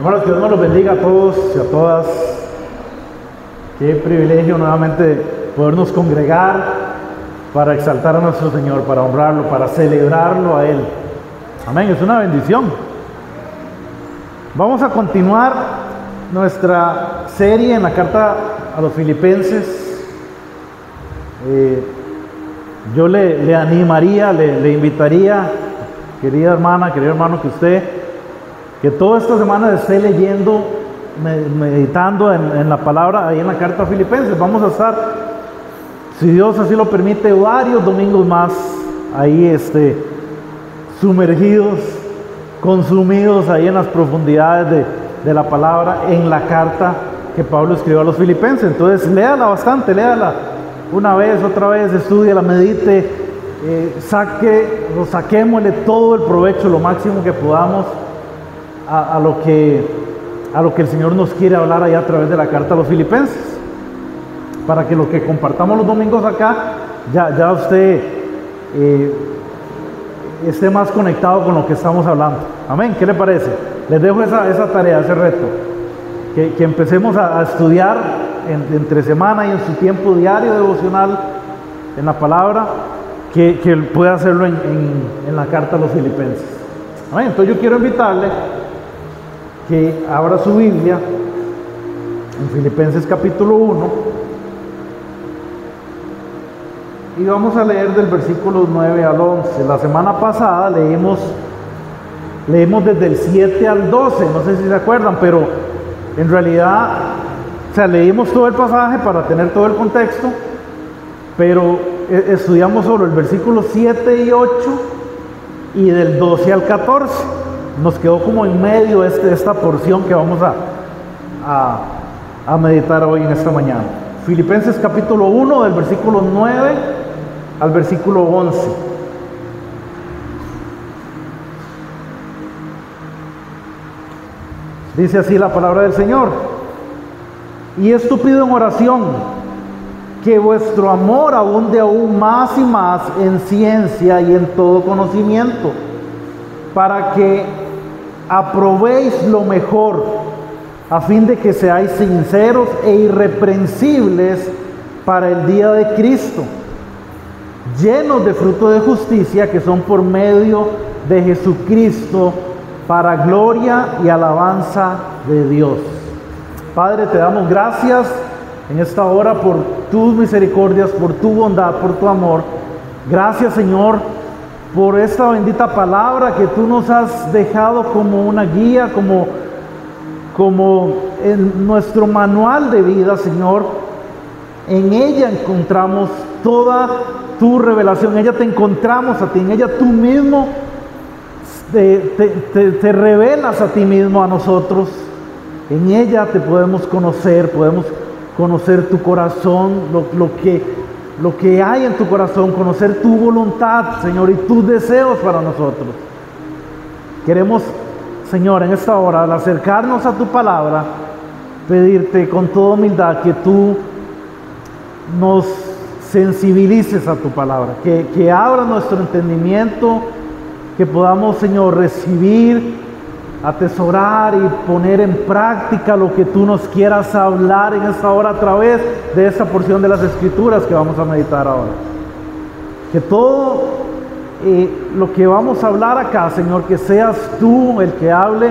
Bueno, que Dios nos los bendiga a todos y a todas. Qué privilegio nuevamente podernos congregar para exaltar a nuestro Señor, para honrarlo, para celebrarlo a Él. Amén, es una bendición. Vamos a continuar nuestra serie en la carta a los Filipenses. Yo le animaría, le invitaría, querida hermana, querido hermano, que toda esta semana esté leyendo, meditando en la palabra, ahí en la carta a Filipenses. Vamos a estar, si Dios así lo permite, varios domingos más ahí sumergidos, consumidos ahí en las profundidades de la palabra, en la carta que Pablo escribió a los Filipenses. Entonces léala bastante, una vez, otra vez, estúdiala, medite, saquémosle todo el provecho, lo máximo que podamos a lo que el Señor nos quiere hablar allá a través de la carta a los Filipenses, para que lo que compartamos los domingos acá, ya usted esté más conectado con lo que estamos hablando. Amén, ¿qué le parece? Les dejo esa tarea, ese reto, que empecemos a estudiar entre semana y en su tiempo diario devocional en la palabra, que pueda hacerlo en la carta a los Filipenses. Amén. Entonces yo quiero invitarle que abra su Biblia en Filipenses capítulo 1 y vamos a leer del versículo 9 al 11. La semana pasada leímos desde el 7 al 12, no sé si se acuerdan, pero en realidad, leímos todo el pasaje para tener todo el contexto, pero estudiamos solo el versículo 7 y 8 y del 12 al 14. Nos quedó como en medio esta porción que vamos a meditar hoy en esta mañana. Filipenses capítulo 1, del versículo 9 al versículo 11. Dice así la palabra del Señor: y esto pido en oración, que vuestro amor abunde aún más y más en ciencia y en todo conocimiento, para que aprobéis lo mejor, a fin de que seáis sinceros e irreprensibles para el día de Cristo, llenos de fruto de justicia que son por medio de Jesucristo, para gloria y alabanza de Dios. Padre, te damos gracias en esta hora por tus misericordias, por tu bondad, por tu amor. Gracias, Señor, por esta bendita palabra que tú nos has dejado como una guía, como en nuestro manual de vida, Señor. En ella encontramos toda tu revelación, en ella te encontramos a ti, en ella tú mismo te revelas a ti mismo a nosotros. En ella te podemos conocer tu corazón, lo que hay en tu corazón, conocer tu voluntad, Señor, y tus deseos para nosotros. Queremos, Señor, en esta hora, al acercarnos a tu palabra, pedirte con toda humildad que tú nos sensibilices a tu palabra, que abra nuestro entendimiento, que podamos, Señor, recibir, atesorar y poner en práctica lo que tú nos quieras hablar en esta hora a través de esta porción de las Escrituras que vamos a meditar ahora. Que todo lo que vamos a hablar acá, Señor, que seas tú el que hable,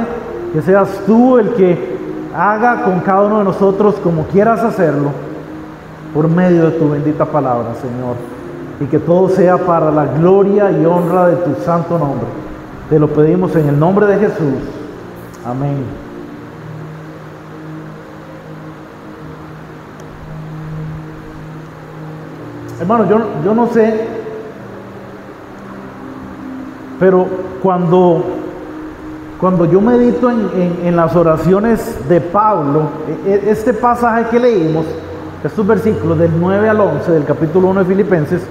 que seas tú el que haga con cada uno de nosotros como quieras hacerlo, por medio de tu bendita palabra, Señor. Y que todo sea para la gloria y honra de tu santo nombre. Te lo pedimos en el nombre de Jesús. Amén. Hermano, yo no sé, pero cuando yo medito en las oraciones de Pablo, este pasaje que leímos, estos versículos del 9 al 11 del capítulo 1 de Filipenses,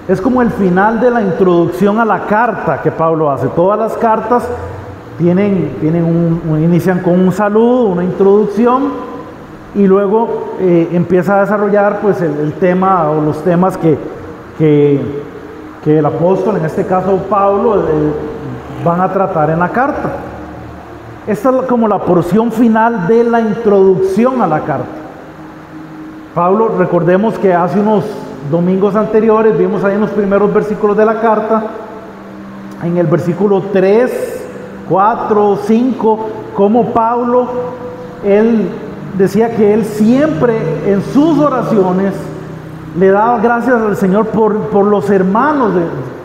es como el final de la introducción a la carta que Pablo hace. Todas las cartas inician con un saludo, una introducción, y luego empieza a desarrollar pues el tema o los temas que el apóstol, en este caso Pablo, van a tratar en la carta. Esta es como la porción final de la introducción a la carta. Pablo, recordemos que hace unos domingos anteriores vimos ahí en los primeros versículos de la carta, en el versículo 3, 4, 5, como Pablo, él decía que él siempre en sus oraciones le daba gracias al Señor por los hermanos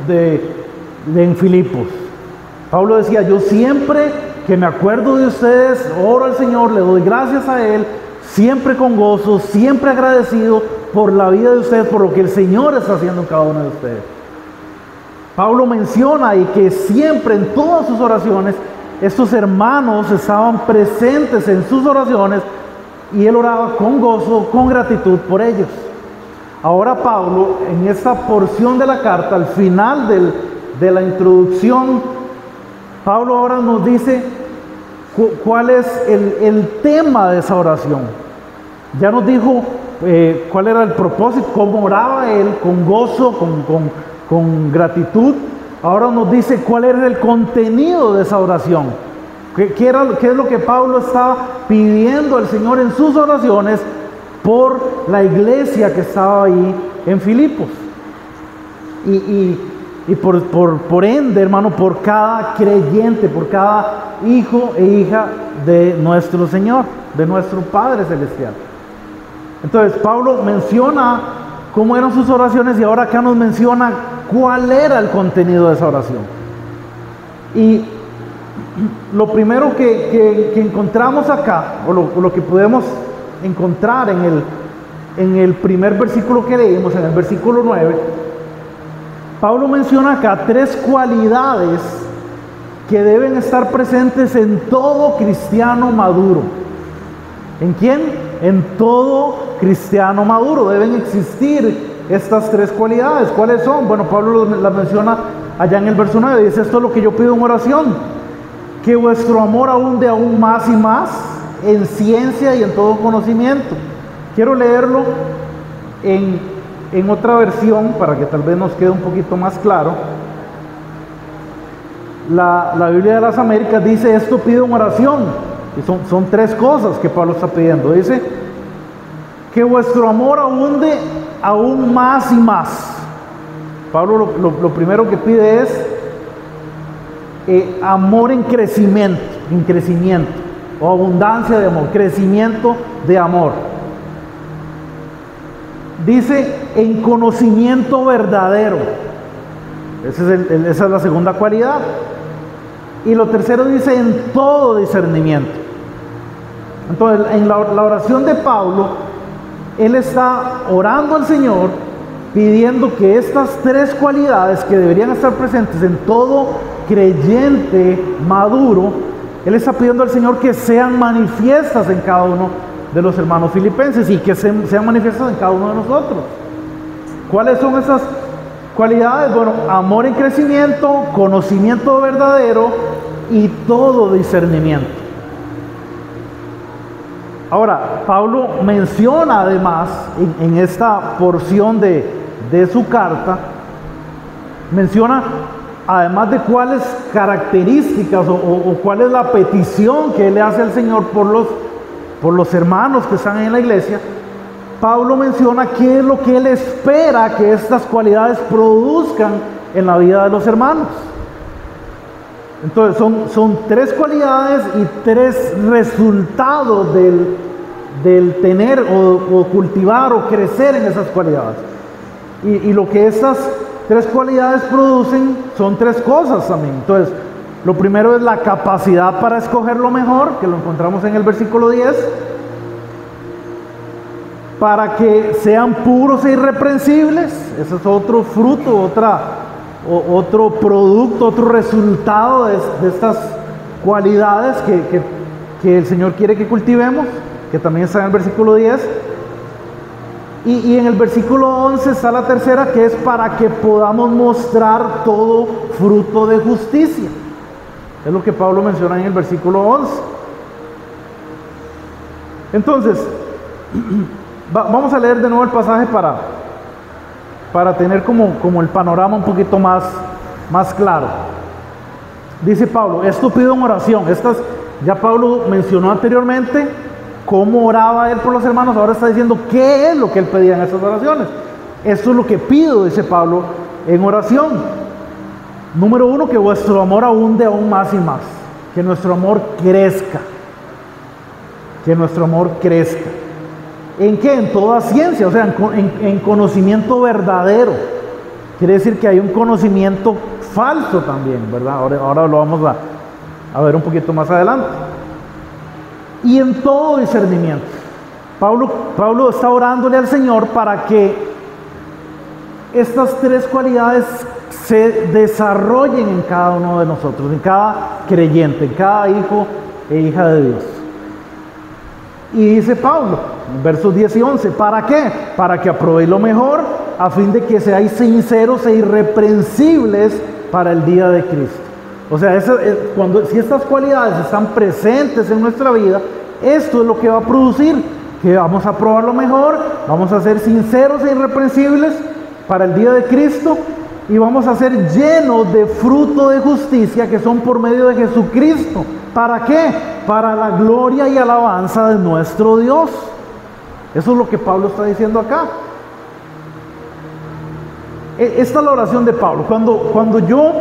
en Filipos. Pablo decía, yo siempre que me acuerdo de ustedes, oro al Señor, le doy gracias a Él, siempre con gozo, siempre agradecido por la vida de ustedes, por lo que el Señor está haciendo en cada uno de ustedes. Pablo menciona ahí que siempre en todas sus oraciones, estos hermanos estaban presentes en sus oraciones y él oraba con gozo, con gratitud por ellos. Ahora Pablo, en esta porción de la carta, al final de la introducción, Pablo ahora nos dice cuál es el tema de esa oración. Ya nos dijo cuál era el propósito, cómo oraba él, con gozo, con gratitud. Ahora nos dice cuál era el contenido de esa oración. ¿Qué es lo que Pablo estaba pidiendo al Señor en sus oraciones por la iglesia que estaba ahí en Filipos? Y por ende, hermano, por cada creyente, por cada hijo e hija de nuestro Señor, de nuestro Padre Celestial. Entonces, Pablo menciona cómo eran sus oraciones y ahora acá nos menciona cuál era el contenido de esa oración. Y lo primero que encontramos acá, o lo que podemos encontrar en el primer versículo que leímos, en el versículo 9, Pablo menciona acá 3 cualidades que deben estar presentes en todo cristiano maduro. ¿En quién? En todo cristiano maduro deben existir estas 3 cualidades. ¿Cuáles son? Bueno, Pablo las menciona allá en el verso 9. Dice, esto es lo que yo pido en oración, que vuestro amor abunde aún más y más en ciencia y en todo conocimiento. Quiero leerlo en otra versión para que tal vez nos quede un poquito más claro. La Biblia de las Américas dice, esto pido en oración. Y son 3 cosas que Pablo está pidiendo. Dice, que vuestro amor abunde aún más y más. Pablo lo primero que pide es amor en crecimiento, o abundancia de amor, crecimiento de amor. Dice, en conocimiento verdadero. Esa es la segunda cualidad. Y lo tercero dice, en todo discernimiento. Entonces, en la oración de Pablo, él está orando al Señor, pidiendo que estas 3 cualidades que deberían estar presentes en todo creyente maduro, él está pidiendo al Señor que sean manifiestas en cada uno de los hermanos filipenses y que sean manifiestas en cada uno de nosotros. ¿Cuáles son esas cualidades? Bueno, amor en crecimiento, conocimiento verdadero y todo discernimiento. Ahora, Pablo menciona además en esta porción de su carta, menciona además de cuáles características o cuál es la petición que él le hace al Señor por los hermanos que están en la iglesia. Pablo menciona qué es lo que él espera que estas cualidades produzcan en la vida de los hermanos. Entonces son 3 cualidades y 3 resultados del tener o cultivar o crecer en esas cualidades. Y lo que estas 3 cualidades producen son 3 cosas también. Entonces, lo primero es la capacidad para escoger lo mejor, que lo encontramos en el versículo 10. Para que sean puros e irreprensibles. Ese es otro fruto, otro producto, otro resultado de estas cualidades que el Señor quiere que cultivemos, que también está en el versículo 10. Y en el versículo 11 está la tercera, que es para que podamos mostrar todo fruto de justicia. Es lo que Pablo menciona en el versículo 11. Entonces, vamos a leer de nuevo el pasaje para tener como el panorama un poquito más claro. Dice Pablo, esto pido en oración. Ya Pablo mencionó anteriormente cómo oraba él por los hermanos, ahora está diciendo qué es lo que él pedía en esas oraciones. Esto es lo que pido, dice Pablo, en oración. Número 1, que vuestro amor abunde aún más y más, que nuestro amor crezca, que nuestro amor crezca. ¿En qué? En toda ciencia, o sea, en conocimiento verdadero. Quiere decir que hay un conocimiento falso también, ¿verdad? Ahora lo vamos a ver un poquito más adelante. Y en todo discernimiento. Pablo está orándole al Señor para que estas tres cualidades se desarrollen en cada uno de nosotros, en cada creyente, en cada hijo e hija de Dios. Y dice Pablo, en versos 10 y 11, ¿para qué? Para que aprobéis lo mejor, a fin de que seáis sinceros e irreprensibles para el día de Cristo. O sea, si estas cualidades están presentes en nuestra vida, esto es lo que va a producir, que vamos a probar lo mejor, vamos a ser sinceros e irreprensibles para el día de Cristo, y vamos a ser llenos de fruto de justicia que son por medio de Jesucristo. ¿Para qué? Para la gloria y alabanza de nuestro Dios. Eso es lo que Pablo está diciendo acá. Esta es la oración de Pablo. Cuando yo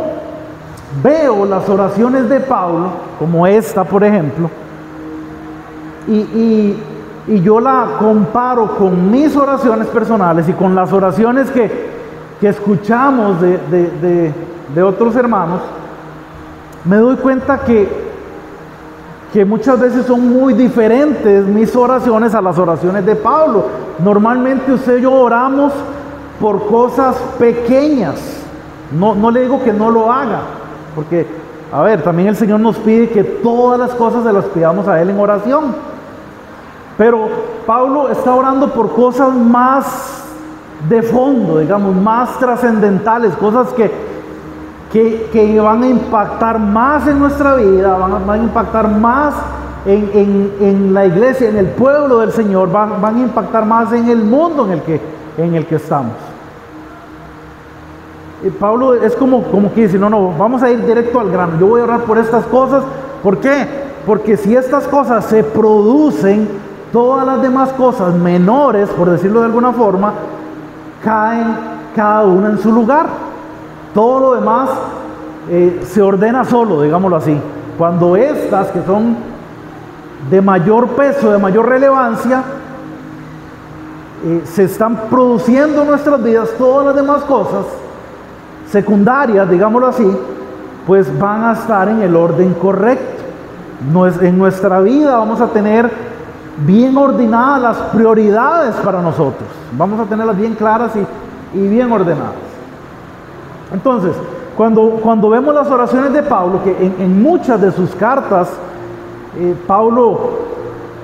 veo las oraciones de Pablo, como esta por ejemplo, y yo la comparo con mis oraciones personales y con las oraciones que escuchamos de otros hermanos, me doy cuenta que muchas veces son muy diferentes mis oraciones a las oraciones de Pablo. Normalmente usted y yo oramos por cosas pequeñas. No le digo que no lo haga, porque, a ver, también el Señor nos pide que todas las cosas se las pidamos a Él en oración. Pero Pablo está orando por cosas más de fondo, digamos, más trascendentales, cosas que van a impactar más en nuestra vida, van a impactar más en la iglesia, en el pueblo del Señor, van a impactar más en el mundo en el que estamos. Y Pablo es como que dice, no, vamos a ir directo al grano, yo voy a orar por estas cosas. ¿Por qué? Porque si estas cosas se producen, todas las demás cosas menores, por decirlo de alguna forma, caen cada una en su lugar. Todo lo demás se ordena solo, digámoslo así. Cuando estas, que son de mayor peso, de mayor relevancia, se están produciendo en nuestras vidas, todas las demás cosas secundarias, digámoslo así, pues van a estar en el orden correcto. En nuestra vida vamos a tener bien ordenadas las prioridades para nosotros. Vamos a tenerlas bien claras y bien ordenadas. Entonces, cuando vemos las oraciones de Pablo, que en muchas de sus cartas, Pablo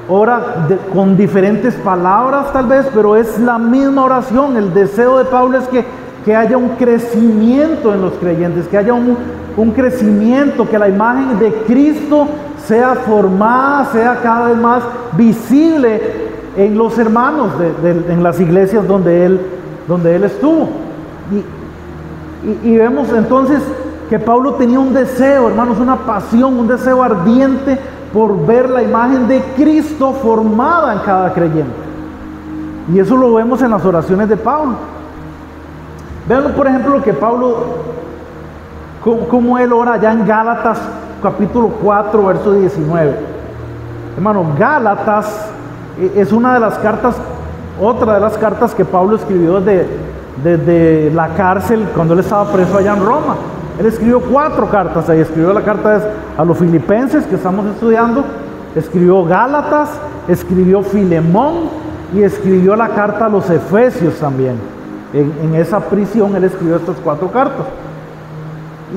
ora con diferentes palabras tal vez, pero es la misma oración. El deseo de Pablo es que haya un crecimiento en los creyentes, que haya un crecimiento, que la imagen de Cristo sea formada, sea cada vez más visible en los hermanos, en las iglesias donde él estuvo. Y vemos entonces que Pablo tenía un deseo, hermanos, una pasión, un deseo ardiente por ver la imagen de Cristo formada en cada creyente. Y eso lo vemos en las oraciones de Pablo. Vean, por ejemplo, lo que Pablo, como él ora allá en Gálatas capítulo 4, verso 19. Hermano, Gálatas es una de las cartas, otra de las cartas que Pablo escribió desde la cárcel cuando él estaba preso allá en Roma. Él escribió 4 cartas ahí. Escribió la carta a los filipenses que estamos estudiando, escribió Gálatas, escribió Filemón y escribió la carta a los efesios también. En esa prisión él escribió estas 4 cartas.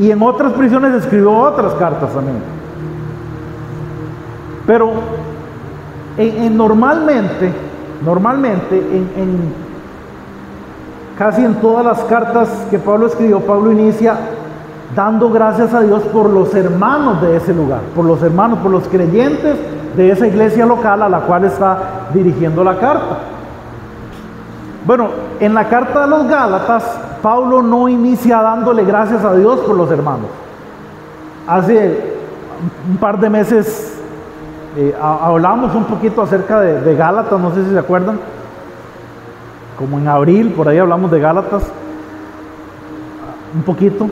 Y en otras prisiones escribió otras cartas también. Pero normalmente casi en todas las cartas que Pablo escribió, Pablo inicia dando gracias a Dios por los hermanos de ese lugar, por los hermanos, por los creyentes de esa iglesia local a la cual está dirigiendo la carta. Bueno, en la carta de los Gálatas, Pablo no inicia dándole gracias a Dios por los hermanos. Hace un par de meses hablamos un poquito acerca de Gálatas, no sé si se acuerdan, como en abril, por ahí hablamos de Gálatas, un poquito,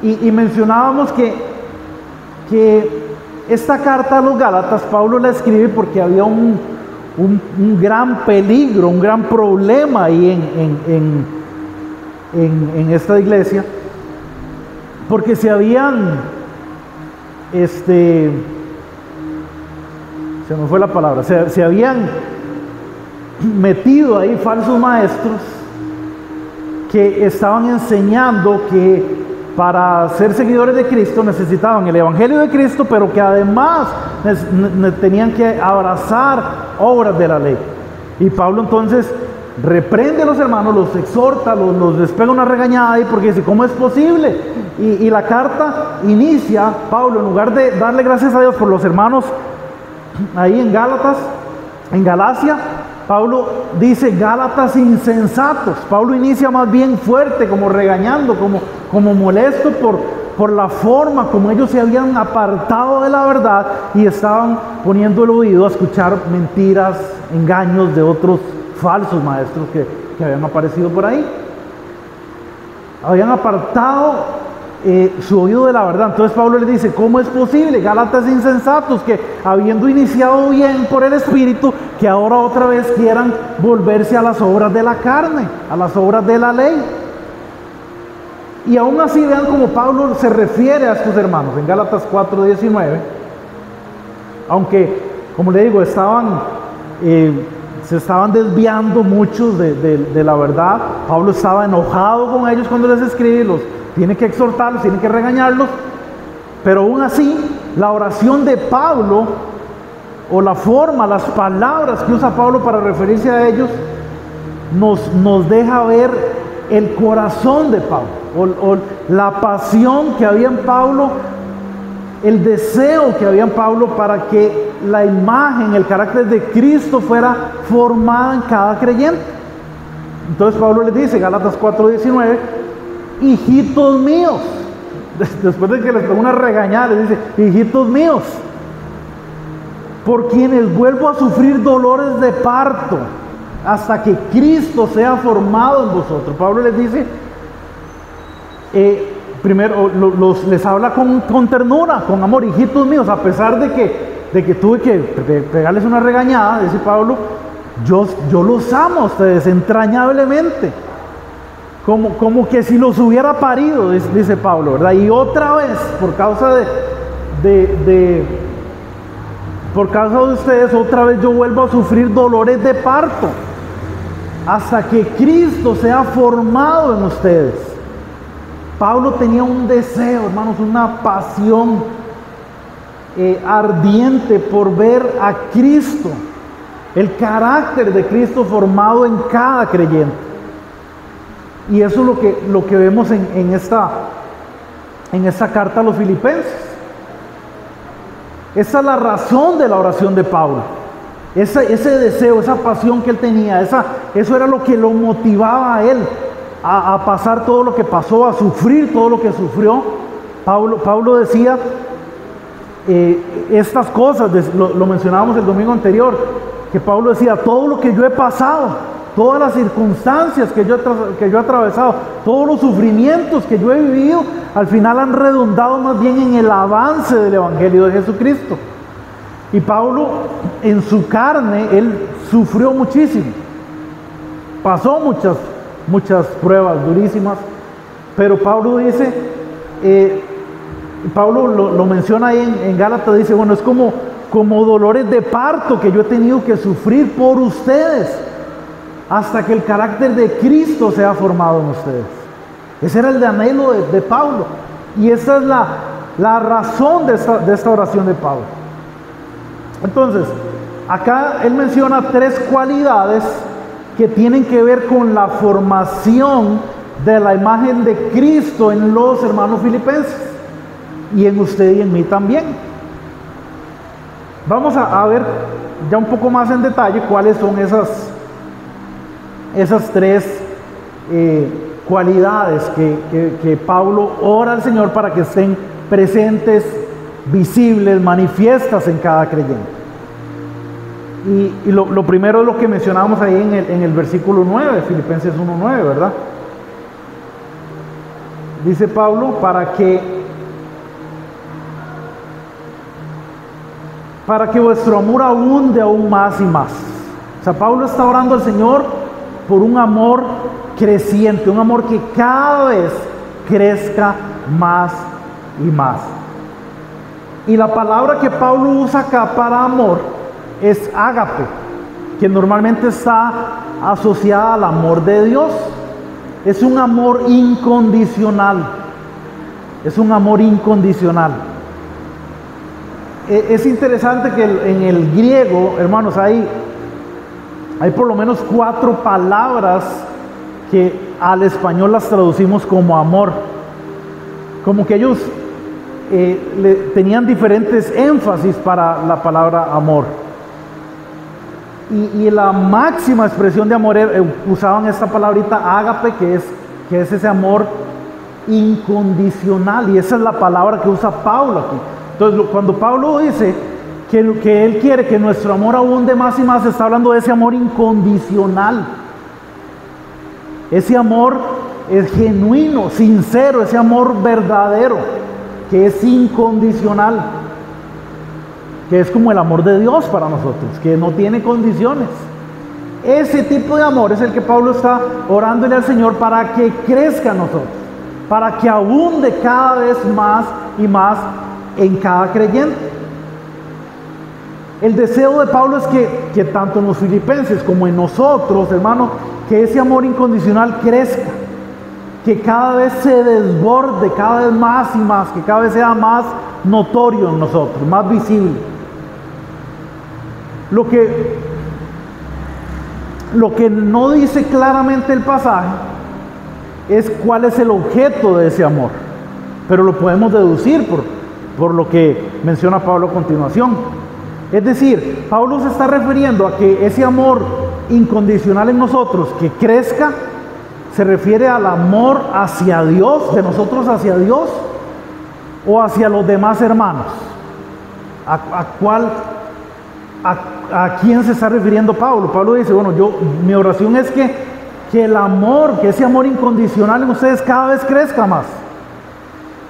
y mencionábamos que esta carta a los Gálatas, Pablo la escribe porque había un gran peligro, un gran problema ahí en esta iglesia, porque se habían, se me fue la palabra, se habían metido ahí falsos maestros que estaban enseñando que para ser seguidores de Cristo necesitaban el Evangelio de Cristo, pero que además tenían que abrazar obras de la ley. Y Pablo entonces reprende a los hermanos, los exhorta, los despega una regañada ahí, porque dice, ¿cómo es posible? Y la carta inicia, Pablo, en lugar de darle gracias a Dios por los hermanos ahí en Gálatas, en Galacia, Pablo dice Gálatas insensatos. Pablo inicia más bien fuerte, como regañando, como molesto por la forma como ellos se habían apartado de la verdad y estaban poniendo el oído a escuchar mentiras, engaños de otros falsos maestros que habían aparecido por ahí. Habían apartado su oído de la verdad. Entonces Pablo le dice, ¿cómo es posible, Gálatas insensatos, que habiendo iniciado bien por el Espíritu, que ahora otra vez quieran volverse a las obras de la carne, a las obras de la ley? Y aún así vean cómo Pablo se refiere a estos hermanos en Gálatas 4:19, aunque, como le digo, se estaban desviando muchos de la verdad. Pablo estaba enojado con ellos cuando les escribe, los tiene que exhortarlos, tiene que regañarlos, pero aún así la oración de Pablo, o la forma, las palabras que usa Pablo para referirse a ellos, nos deja ver el corazón de Pablo, o la pasión que había en Pablo, el deseo que había en Pablo para que la imagen, el carácter de Cristo fuera formada en cada creyente. Entonces Pablo les dice, Gálatas 4:19, hijitos míos, después de que les pegó una regañada, les dice, hijitos míos, por quienes vuelvo a sufrir dolores de parto, hasta que Cristo sea formado en vosotros. Pablo les dice, primero les habla con ternura, con amor, hijitos míos, a pesar de que tuve que pegarles una regañada, dice Pablo, yo los amo a ustedes entrañablemente, como que si los hubiera parido, dice Pablo, ¿verdad? Y otra vez, por causa de ustedes, otra vez yo vuelvo a sufrir dolores de parto, hasta que Cristo sea formado en ustedes. Pablo tenía un deseo, hermanos, una pasión ardiente por ver a Cristo, el carácter de Cristo formado en cada creyente. Y eso es lo que vemos en esta carta a los Filipenses. Esa es la razón de la oración de Pablo. Ese deseo, esa pasión que él tenía, eso era lo que lo motivaba a él a pasar todo lo que pasó, a sufrir todo lo que sufrió. Pablo decía estas cosas, lo mencionábamos el domingo anterior, que Pablo decía, todo lo que yo he pasado, todas las circunstancias que yo he atravesado, todos los sufrimientos que yo he vivido, al final han redundado más bien en el avance del Evangelio de Jesucristo. Y Pablo, en su carne, él sufrió muchísimo, pasó muchas pruebas durísimas, pero Pablo dice, Pablo lo menciona ahí en Gálatas, dice, bueno, es como dolores de parto que yo he tenido que sufrir por ustedes, hasta que el carácter de Cristo sea formado en ustedes. Ese era el anhelo de Pablo, y esa es la razón de esta oración de Pablo. Entonces, acá él menciona 3 cualidades que tienen que ver con la formación de la imagen de Cristo en los hermanos filipenses, y en usted y en mí también. Vamos a ver ya un poco más en detalle cuáles son esas 3 cualidades que Pablo ora al Señor para que estén presentes visibles, manifiestas en cada creyente. Y lo primero es lo que mencionábamos ahí en el versículo 9, Filipenses 1:9, ¿verdad? Dice Pablo, para que vuestro amor abunde aún más y más. O sea, Pablo está orando al Señor por un amor creciente, un amor que cada vez crezca más y más. Y la palabra que Pablo usa acá para amor es ágape, que normalmente está asociada al amor de Dios. Es un amor incondicional. Es un amor incondicional. Es interesante que en el griego, hermanos, hay por lo menos 4 palabras que al español las traducimos como amor. Como que ellos tenían diferentes énfasis para la palabra amor. Y la máxima expresión de amor usaban esta palabrita ágape, que es ese amor incondicional. Y esa es la palabra que usa Pablo aquí. Entonces, cuando Pablo dice que él quiere que nuestro amor abunde más y más, está hablando de ese amor incondicional. Ese amor es genuino, sincero, ese amor verdadero, que es incondicional, que es como el amor de Dios para nosotros, que no tiene condiciones. Ese tipo de amor es el que Pablo está orándole al Señor para que crezca en nosotros, para que abunde cada vez más y más en cada creyente. El deseo de Pablo es que tanto en los filipenses como en nosotros, hermanos, que ese amor incondicional crezca, que cada vez se desborde cada vez más y más, que cada vez sea más notorio en nosotros, más visible. Lo que no dice claramente el pasaje es cuál es el objeto de ese amor, pero lo podemos deducir por lo que menciona Pablo a continuación. Es decir, Pablo se está refiriendo a que ese amor incondicional en nosotros, que crezca, se refiere al amor hacia Dios, de nosotros hacia Dios, o hacia los demás hermanos. ¿A quién se está refiriendo Pablo? Pablo dice, bueno, mi oración es que el amor, que ese amor incondicional en ustedes cada vez crezca más.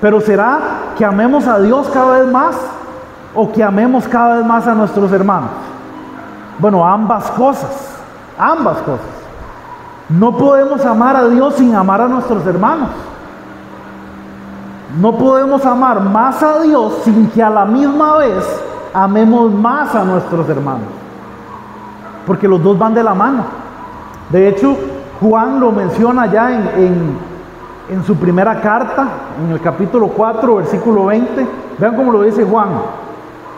Pero ¿será que amemos a Dios cada vez más o que amemos cada vez más a nuestros hermanos? Bueno, ambas cosas, ambas cosas. No podemos amar a Dios sin amar a nuestros hermanos. No podemos amar más a Dios sin que a la misma vez amemos más a nuestros hermanos, porque los dos van de la mano. De hecho, Juan lo menciona ya en su primera carta, en el capítulo 4, versículo 20. Vean cómo lo dice Juan,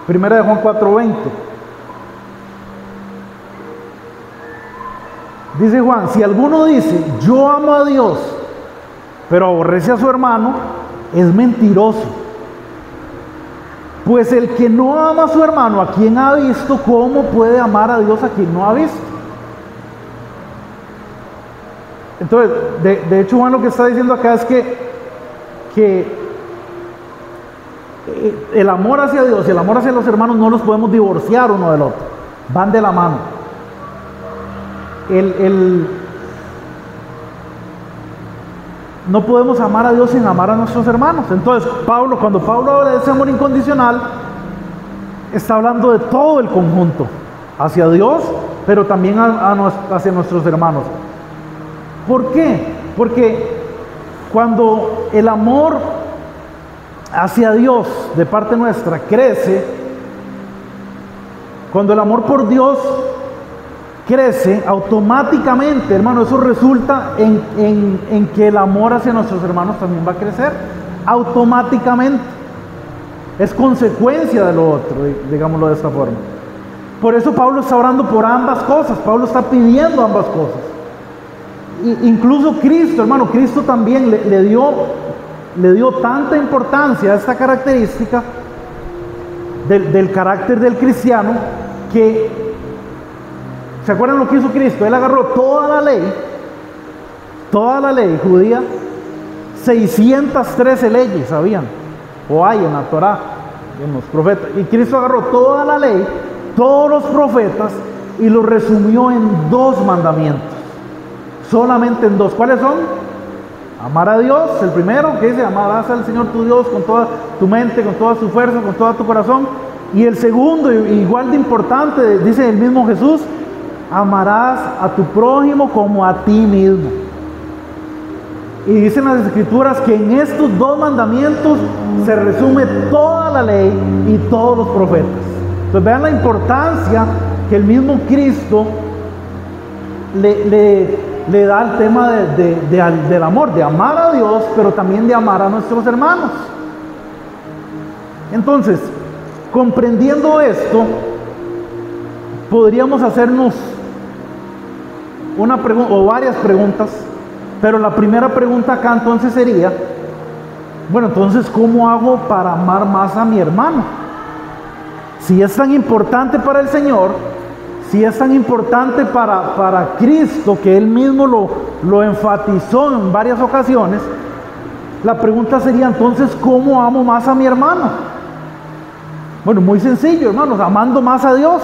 primera de Juan 4:20. Dice Juan, si alguno dice, yo amo a Dios, pero aborrece a su hermano, es mentiroso. Pues el que no ama a su hermano, a quien ha visto, ¿cómo puede amar a Dios a quien no ha visto? Entonces, de hecho, Juan lo que está diciendo acá es que el amor hacia Dios y el amor hacia los hermanos no los podemos divorciar uno del otro, van de la mano. No podemos amar a Dios sin amar a nuestros hermanos. Entonces, cuando Pablo habla de ese amor incondicional, está hablando de todo el conjunto, hacia Dios, pero también hacia nuestros hermanos. ¿Por qué? Porque cuando el amor hacia Dios de parte nuestra crece, cuando el amor por Dios crece, automáticamente, hermano, eso resulta en que el amor hacia nuestros hermanos también va a crecer, automáticamente. Es consecuencia de lo otro, digámoslo de esta forma. Por eso Pablo está orando por ambas cosas, Pablo está pidiendo ambas cosas. Incluso Cristo, hermano, Cristo también le dio tanta importancia a esta característica del carácter del cristiano que, ¿se acuerdan lo que hizo Cristo? Él agarró toda la ley judía, 613 leyes habían, o hay en la Torá, en los profetas. Y Cristo agarró toda la ley, todos los profetas, y lo resumió en 2 mandamientos. Solamente en 2. ¿Cuáles son? Amar a Dios, el primero, que dice, amarás al Señor tu Dios con toda tu mente, con toda tu fuerza, con todo tu corazón. Y el segundo, igual de importante, dice el mismo Jesús, amarás a tu prójimo como a ti mismo. Y dicen las Escrituras que en estos 2 mandamientos se resume toda la ley y todos los profetas. Entonces vean la importancia que el mismo Cristo le da al tema del amor, de amar a Dios, pero también de amar a nuestros hermanos. Entonces, comprendiendo esto, podríamos hacernos una pregunta o varias preguntas, pero la primera pregunta acá entonces sería, bueno, entonces, ¿cómo hago para amar más a mi hermano? Si es tan importante para el Señor, si es tan importante para Cristo, que Él mismo lo enfatizó en varias ocasiones, la pregunta sería entonces, ¿cómo amo más a mi hermano? Bueno, muy sencillo, hermanos, amando más a Dios.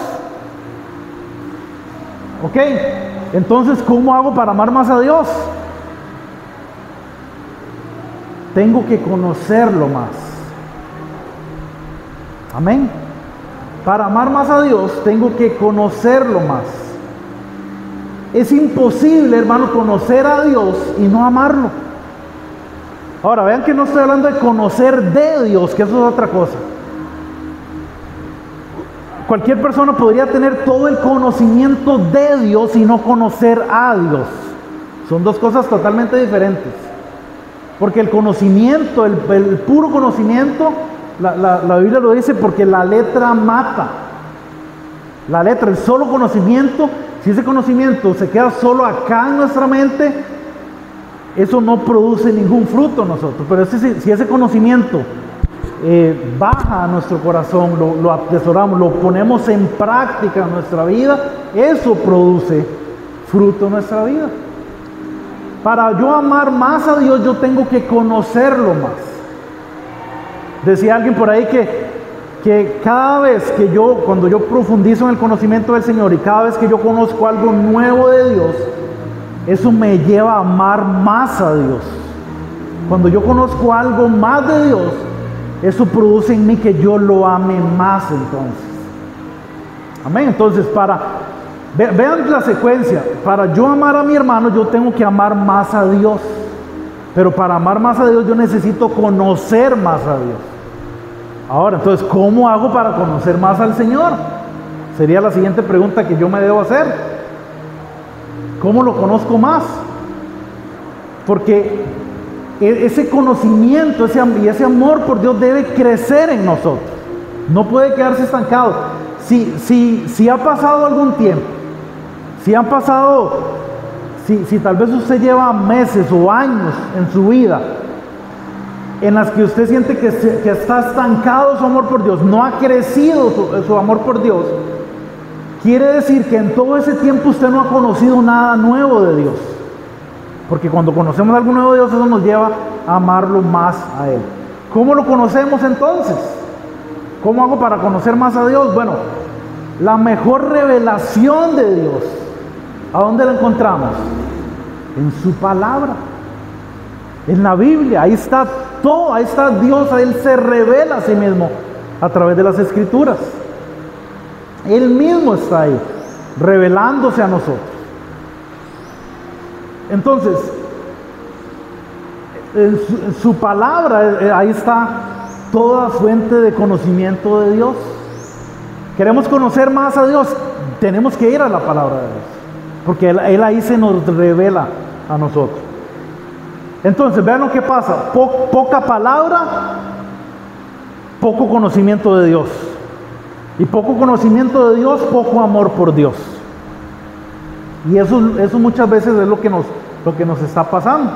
¿Ok? Entonces, ¿cómo hago para amar más a Dios? Tengo que conocerlo más. Amén. Para amar más a Dios, tengo que conocerlo más. Es imposible, hermano, conocer a Dios y no amarlo. Ahora, vean que no estoy hablando de conocer de Dios, que eso es otra cosa. Cualquier persona podría tener todo el conocimiento de Dios y no conocer a Dios. Son 2 cosas totalmente diferentes. Porque el conocimiento, el puro conocimiento, la Biblia lo dice, porque la letra mata. La letra, el solo conocimiento, si ese conocimiento se queda solo acá en nuestra mente, eso no produce ningún fruto en nosotros. Pero si ese conocimiento baja a nuestro corazón, lo atesoramos, lo ponemos en práctica en nuestra vida, eso produce fruto en nuestra vida. Para yo amar más a Dios, yo tengo que conocerlo más. Decía alguien por ahí que cada vez que cuando yo profundizo en el conocimiento del Señor y cada vez que yo conozco algo nuevo de Dios, eso me lleva a amar más a Dios. Cuando yo conozco algo más de Dios, eso produce en mí que yo lo ame más entonces. Amén. Entonces, vean la secuencia. Para yo amar a mi hermano, yo tengo que amar más a Dios. Pero para amar más a Dios, yo necesito conocer más a Dios. Ahora, entonces, ¿cómo hago para conocer más al Señor? Sería la siguiente pregunta que yo me debo hacer. ¿Cómo lo conozco más? Porque ese conocimiento y ese amor por Dios debe crecer en nosotros. No puede quedarse estancado. Si ha pasado algún tiempo, si tal vez usted lleva meses o años en su vida en las que usted siente que está estancado su amor por Dios, no ha crecido su amor por Dios, quiere decir que en todo ese tiempo usted no ha conocido nada nuevo de Dios. Porque cuando conocemos algo nuevo de Dios, eso nos lleva a amarlo más a Él. ¿Cómo lo conocemos entonces? ¿Cómo hago para conocer más a Dios? Bueno, la mejor revelación de Dios, ¿a dónde la encontramos? En su palabra, en la Biblia. Ahí está todo, ahí está Dios, Él se revela a sí mismo a través de las Escrituras. Él mismo está ahí, revelándose a nosotros. Entonces, en su palabra, ahí está toda fuente de conocimiento de Dios. Queremos conocer más a Dios, tenemos que ir a la palabra de Dios, porque Él ahí se nos revela a nosotros. Entonces, vean lo que pasa: poca palabra, poco conocimiento de Dios, y poco conocimiento de Dios, poco amor por Dios. Y eso muchas veces es lo que nos está pasando.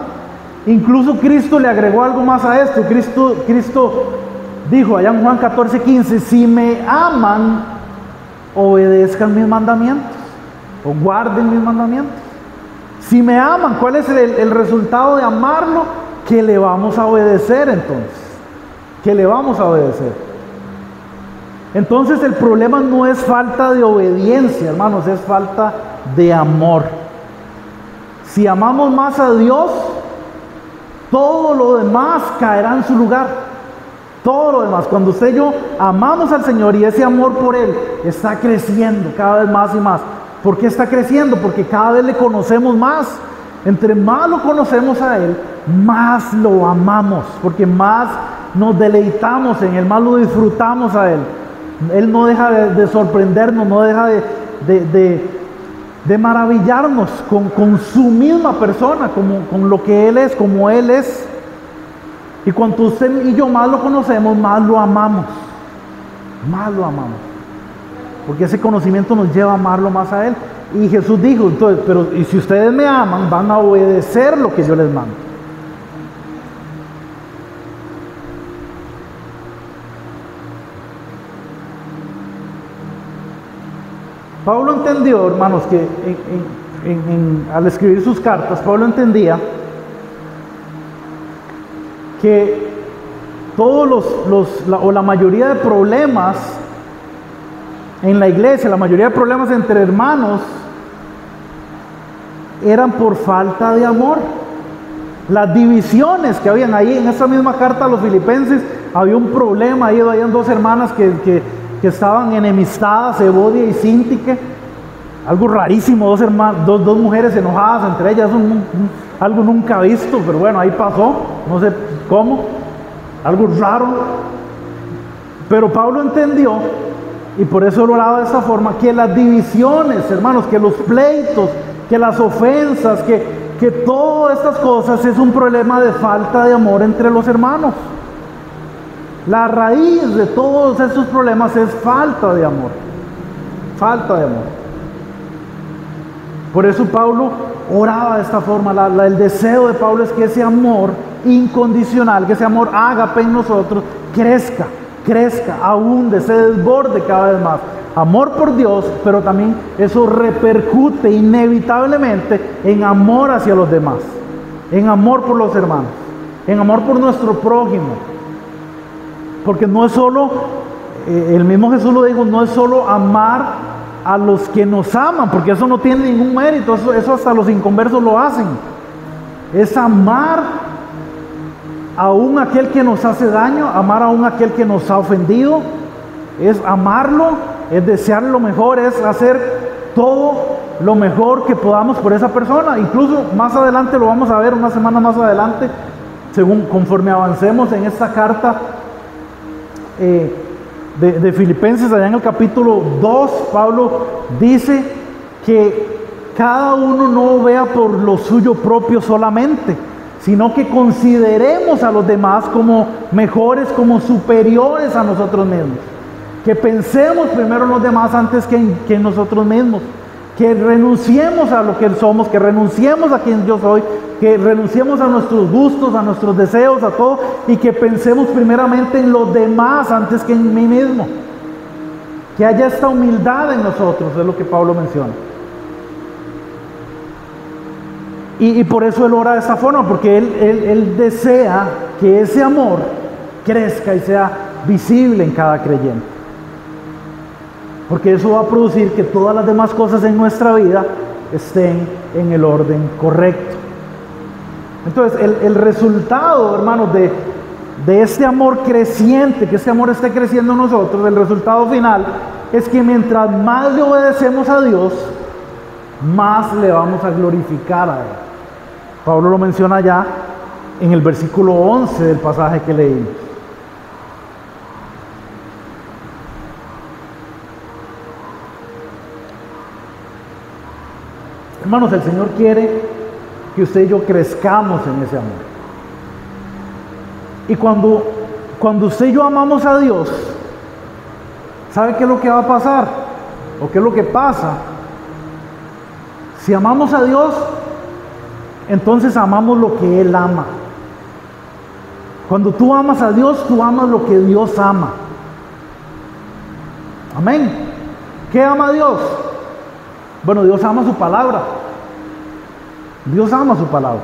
Incluso Cristo le agregó algo más a esto. Cristo dijo allá en Juan 14:15: si me aman, obedezcan mis mandamientos, o guarden mis mandamientos. Si me aman, ¿cuál es el resultado de amarlo? Que le vamos a obedecer entonces. Que le vamos a obedecer. Entonces el problema no es falta de obediencia, hermanos, es falta de amor. Si amamos más a Dios, todo lo demás caerá en su lugar. Todo lo demás. Cuando usted y yo amamos al Señor y ese amor por Él está creciendo cada vez más y más. ¿Por qué está creciendo? Porque cada vez le conocemos más. Entre más lo conocemos a Él, más lo amamos. Porque más nos deleitamos en Él, más lo disfrutamos a Él. Él no deja de sorprendernos, no deja de maravillarnos con su misma persona, con lo que Él es, como Él es. Y cuando usted y yo más lo conocemos, más lo amamos. Más lo amamos. Porque ese conocimiento nos lleva a amarlo más a Él. Y Jesús dijo, entonces, pero y si ustedes me aman, van a obedecer lo que yo les mando. Pablo entendió, hermanos, que al escribir sus cartas, Pablo entendía que todos la mayoría de problemas en la iglesia, la mayoría de problemas entre hermanos, eran por falta de amor. Las divisiones que habían ahí, en esa misma carta a los filipenses, había un problema, ahí habían dos hermanas que estaban enemistadas, Evodia y Síntique, algo rarísimo, dos mujeres enojadas entre ellas, algo nunca visto, pero bueno, ahí pasó, no sé cómo, algo raro. Pero Pablo entendió, y por eso lo hablaba de esta forma, que las divisiones, hermanos, que los pleitos, que las ofensas, que todas estas cosas es un problema de falta de amor entre los hermanos. La raíz de todos estos problemas es falta de amor. Falta de amor. Por eso Pablo oraba de esta forma. El deseo de Pablo es que ese amor incondicional, que ese amor ágape en nosotros, crezca, abunde, se desborde cada vez más. Amor por Dios, pero también eso repercute inevitablemente en amor hacia los demás, en amor por los hermanos, en amor por nuestro prójimo. Porque no es solo, el mismo Jesús lo dijo, no es solo amar a los que nos aman, porque eso no tiene ningún mérito, eso hasta los inconversos lo hacen. Es amar aún aquel que nos hace daño, amar aún aquel que nos ha ofendido, es amarlo, es desearle lo mejor, es hacer todo lo mejor que podamos por esa persona. Incluso más adelante lo vamos a ver, una semana más adelante, conforme avancemos en esta carta de Filipenses, allá en el capítulo 2, Pablo dice que cada uno no vea por lo suyo propio solamente, sino que consideremos a los demás como mejores, como superiores a nosotros mismos. Que pensemos primero en los demás antes que en nosotros mismos. Que renunciemos a lo que somos, que renunciemos a quien yo soy, que renunciemos a nuestros gustos, a nuestros deseos, a todo, y que pensemos primeramente en los demás antes que en mí mismo. Que haya esta humildad en nosotros, es lo que Pablo menciona. Y por eso él ora de esta forma, porque él desea que ese amor crezca y sea visible en cada creyente. Porque eso va a producir que todas las demás cosas en nuestra vida estén en el orden correcto. Entonces, el resultado, hermanos, de este amor creciente, que este amor esté creciendo en nosotros, el resultado final es que mientras más le obedecemos a Dios, más le vamos a glorificar a Él. Pablo lo menciona ya en el versículo 11 del pasaje que leímos. Hermanos, el Señor quiere que usted y yo crezcamos en ese amor. Y cuando usted y yo amamos a Dios, ¿sabe qué es lo que va a pasar? ¿O qué es lo que pasa? Si amamos a Dios, entonces amamos lo que Él ama. Cuando tú amas a Dios, tú amas lo que Dios ama. Amén. ¿Qué ama Dios? Bueno, Dios ama su palabra. Dios ama su palabra.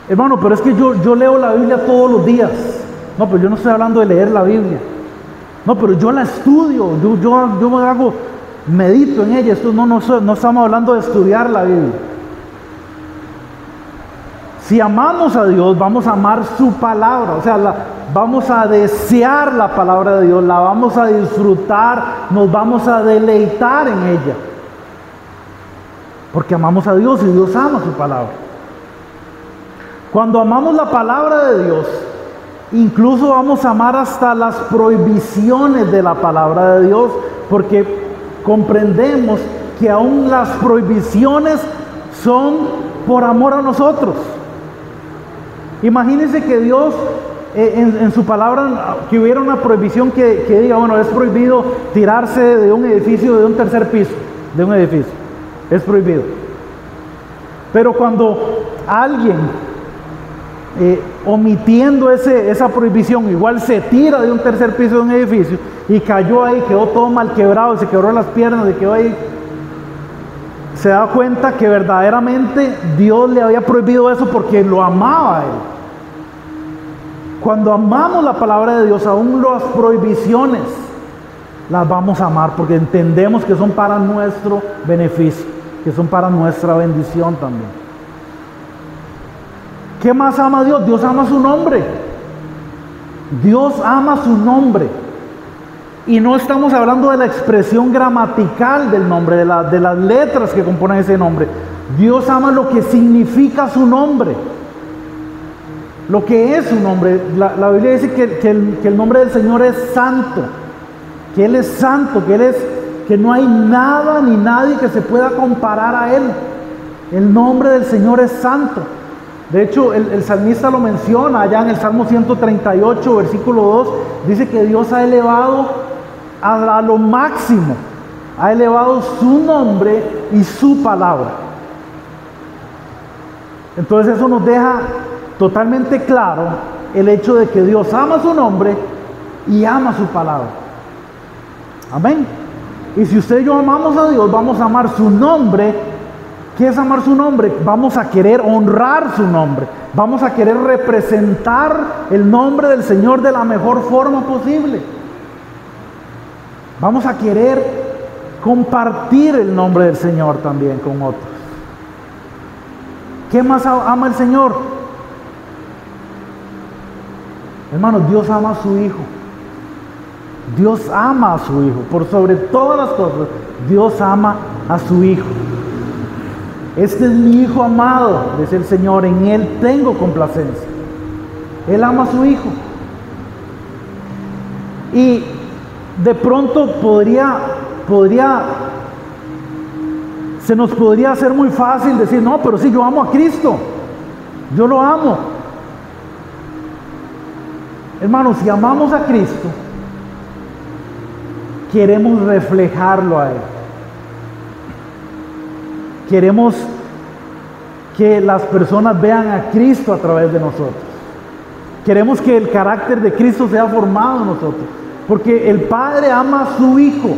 Hermano, pero es que yo leo la Biblia todos los días. No, pero yo no estoy hablando de leer la Biblia. No, pero yo la estudio, yo hago, medito en ella. Esto no estamos hablando de estudiar la Biblia. Si amamos a Dios, vamos a amar su palabra, o sea, vamos a desear la palabra de Dios, la vamos a disfrutar, nos vamos a deleitar en ella. Porque amamos a Dios y Dios ama su palabra. Cuando amamos la palabra de Dios, incluso vamos a amar hasta las prohibiciones de la palabra de Dios, porque comprendemos que aún las prohibiciones son por amor a nosotros. Imagínense que Dios en su palabra, que hubiera una prohibición que diga, bueno, es prohibido tirarse de un edificio, de un tercer piso, de un edificio, es prohibido. Pero cuando alguien, omitiendo esa prohibición, igual se tira de un tercer piso de un edificio y cayó ahí, quedó todo mal quebrado, se quebró las piernas, se quedó ahí, se da cuenta que verdaderamente Dios le había prohibido eso porque lo amaba a él. Cuando amamos la palabra de Dios, aún las prohibiciones las vamos a amar porque entendemos que son para nuestro beneficio, que son para nuestra bendición también. ¿Qué más ama Dios? Dios ama su nombre. Dios ama su nombre. Y no estamos hablando de la expresión gramatical del nombre, de las letras que componen ese nombre. Dios ama lo que significa su nombre, lo que es su nombre. La Biblia dice que el nombre del Señor es santo, que Él es santo, que no hay nada ni nadie que se pueda comparar a Él. El nombre del Señor es santo. De hecho, el salmista lo menciona allá en el Salmo 138, versículo 2, dice que Dios ha elevado a lo máximo, ha elevado su nombre y su palabra. Entonces eso nos deja totalmente claro el hecho de que Dios ama su nombre y ama su palabra. Amén. Y si usted y yo amamos a Dios, vamos a amar su nombre. ¿Qué es amar su nombre? Vamos a querer honrar su nombre. Vamos a querer representar el nombre del Señor de la mejor forma posible. Vamos a querer compartir el nombre del Señor también con otros. ¿Qué más ama el Señor? Hermanos, Dios ama a su Hijo. Dios ama a su Hijo. Por sobre todas las cosas, Dios ama a su Hijo. Este es mi Hijo amado, dice el Señor, en Él tengo complacencia. Él ama a su Hijo. Y de pronto se nos podría hacer muy fácil decir, no, pero sí, yo amo a Cristo, yo lo amo. Hermanos, si amamos a Cristo, queremos reflejarlo a Él. Queremos que las personas vean a Cristo a través de nosotros. Queremos que el carácter de Cristo sea formado en nosotros. Porque el Padre ama a su Hijo.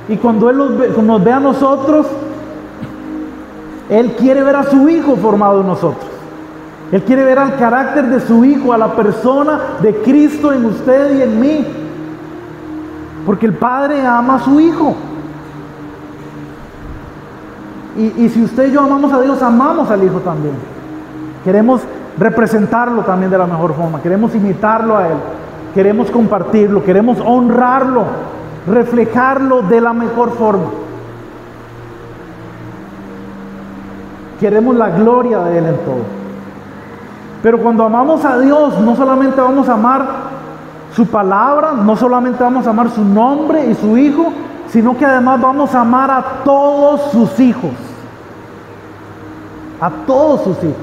Y cuando Él nos ve a nosotros, Él quiere ver a su Hijo formado en nosotros. Él quiere ver al carácter de su Hijo, a la persona de Cristo en usted y en mí. Porque el Padre ama a su Hijo. Y si usted y yo amamos a Dios, amamos al Hijo también. Queremos representarlo también de la mejor forma. Queremos imitarlo a Él. Queremos compartirlo. Queremos honrarlo. Reflejarlo de la mejor forma. Queremos la gloria de Él en todo. Pero cuando amamos a Dios, no solamente vamos a amar su palabra, no solamente vamos a amar su nombre y su Hijo, sino que además vamos a amar a todos sus hijos. A todos sus hijos.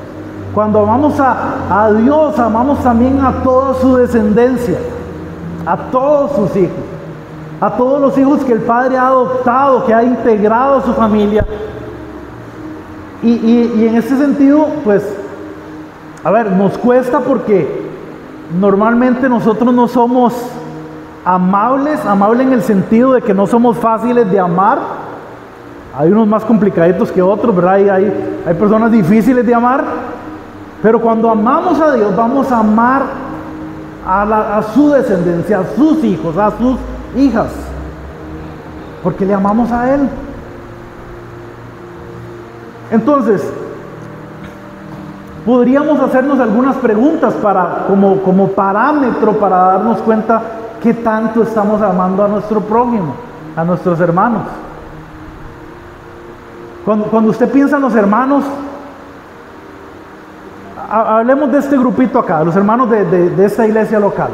Cuando amamos a Dios, amamos también a toda su descendencia, a todos sus hijos, a todos los hijos que el Padre ha adoptado, que ha integrado a su familia. Y en ese sentido, pues, a ver, nos cuesta porque normalmente nosotros no somos amables en el sentido de que no somos fáciles de amar. Hay unos más complicaditos que otros, ¿verdad? Hay personas difíciles de amar. Pero cuando amamos a Dios, vamos a amar a su descendencia, a sus hijos, a sus hijas, porque le amamos a Él. Entonces, podríamos hacernos algunas preguntas como parámetro para darnos cuenta qué tanto estamos amando a nuestro prójimo, a nuestros hermanos. Cuando usted piensa en los hermanos, hablemos de este grupito acá, los hermanos de esta iglesia local.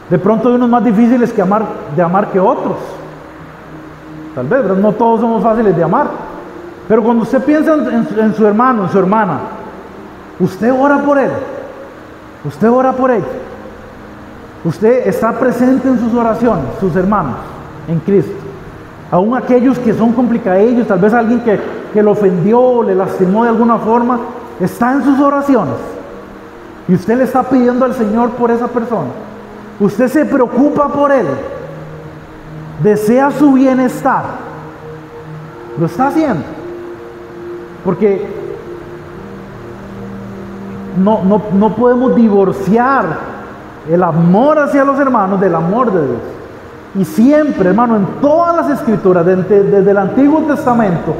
De pronto hay unos más difíciles de amar que otros. Tal vez, ¿verdad? No todos somos fáciles de amar. Pero cuando usted piensa en su hermano, en su hermana, usted ora por él. Usted ora por ella. Usted está presente en sus oraciones, sus hermanos, en Cristo. Aún aquellos que son complicadillos, tal vez alguien que lo ofendió, le lastimó de alguna forma, está en sus oraciones. Y usted le está pidiendo al Señor por esa persona. Usted se preocupa por él. Desea su bienestar. Lo está haciendo. Porque no podemos divorciar el amor hacia los hermanos del amor de Dios. Y siempre, hermano, en todas las escrituras, desde el Antiguo Testamento,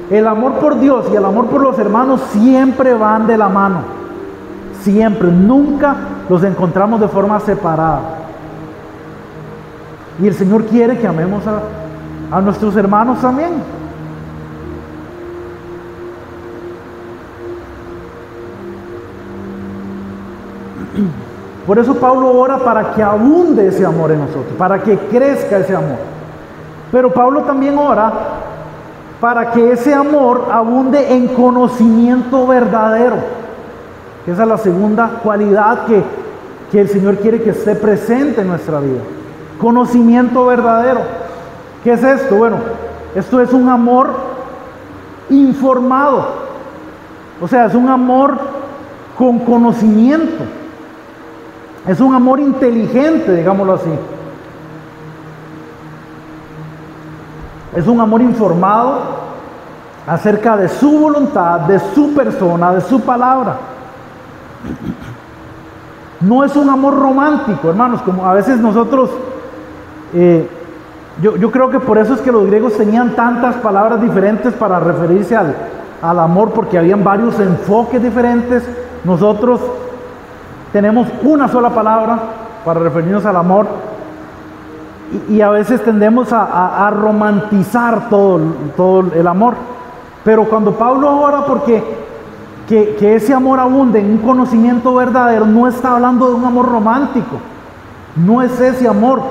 el amor por Dios y el amor por los hermanos siempre van de la mano. Siempre, nunca los encontramos de forma separada. Y el Señor quiere que amemos a nuestros hermanos también. Por eso Pablo ora para que abunde ese amor en nosotros, para que crezca ese amor. Pero Pablo también ora para que ese amor abunde en conocimiento verdadero. Esa es la segunda cualidad que el Señor quiere que esté presente en nuestra vida. Conocimiento verdadero. ¿Qué es esto? Bueno, esto es un amor informado. O sea, es un amor con conocimiento. Es un amor inteligente, digámoslo así. Es un amor informado acerca de su voluntad, de su persona, de su palabra. No es un amor romántico, hermanos, como a veces nosotros, yo creo que por eso es que los griegos tenían tantas palabras diferentes para referirse al amor, porque habían varios enfoques diferentes. Nosotros tenemos una sola palabra para referirnos al amor y a veces tendemos a romantizar todo el amor. Pero cuando Pablo ora porque que ese amor abunde en un conocimiento verdadero, no está hablando de un amor romántico. No es ese amor.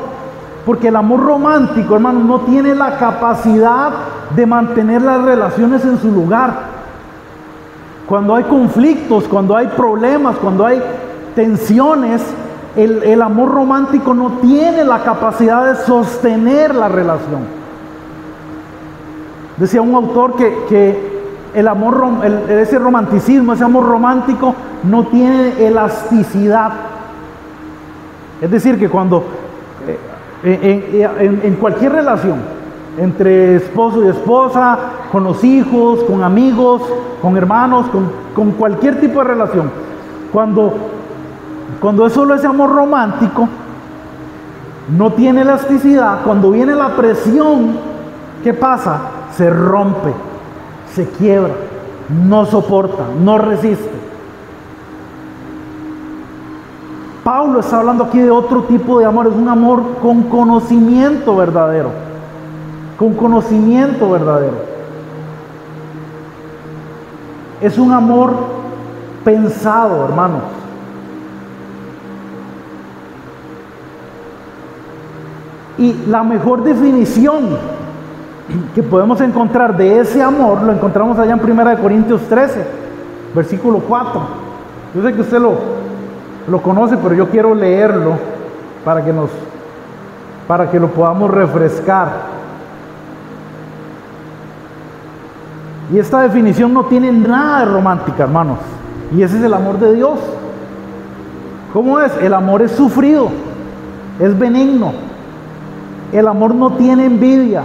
Porque el amor romántico, hermano, no tiene la capacidad de mantener las relaciones en su lugar. Cuando hay conflictos, cuando hay problemas, cuando hay tensiones, el amor romántico no tiene la capacidad de sostener la relación. Decía un autor que el amor, ese romanticismo, ese amor romántico no tiene elasticidad. Es decir, que cuando en cualquier relación, entre esposo y esposa, con los hijos, con amigos, con hermanos, con cualquier tipo de relación, cuando es solo ese amor romántico, no tiene elasticidad. Cuando viene la presión, ¿qué pasa? Se rompe, se quiebra, no soporta, no resiste. Pablo está hablando aquí de otro tipo de amor, es un amor con conocimiento verdadero, con conocimiento verdadero. Es un amor pensado, hermanos. Y la mejor definición que podemos encontrar de ese amor, lo encontramos allá en 1 Corintios 13, versículo 4. Yo sé que usted lo conoce, pero yo quiero leerlo para que lo podamos refrescar. Y esta definición no tiene nada de romántica, hermanos. Y ese es el amor de Dios. ¿Cómo es? El amor es sufrido, es benigno. El amor no tiene envidia.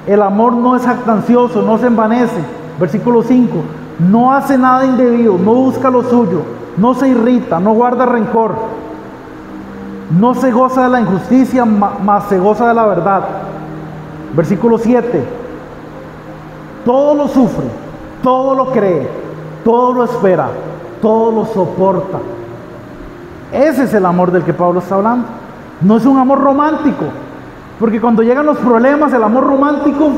El amor no es jactancioso, no se envanece. Versículo 5. no hace nada indebido, no busca lo suyo, no se irrita, no guarda rencor, no se goza de la injusticia, mas se goza de la verdad. Versículo 7. Todo lo sufre, todo lo cree, todo lo espera, todo lo soporta. Ese es el amor del que Pablo está hablando. No es un amor romántico, porque cuando llegan los problemas, el amor romántico...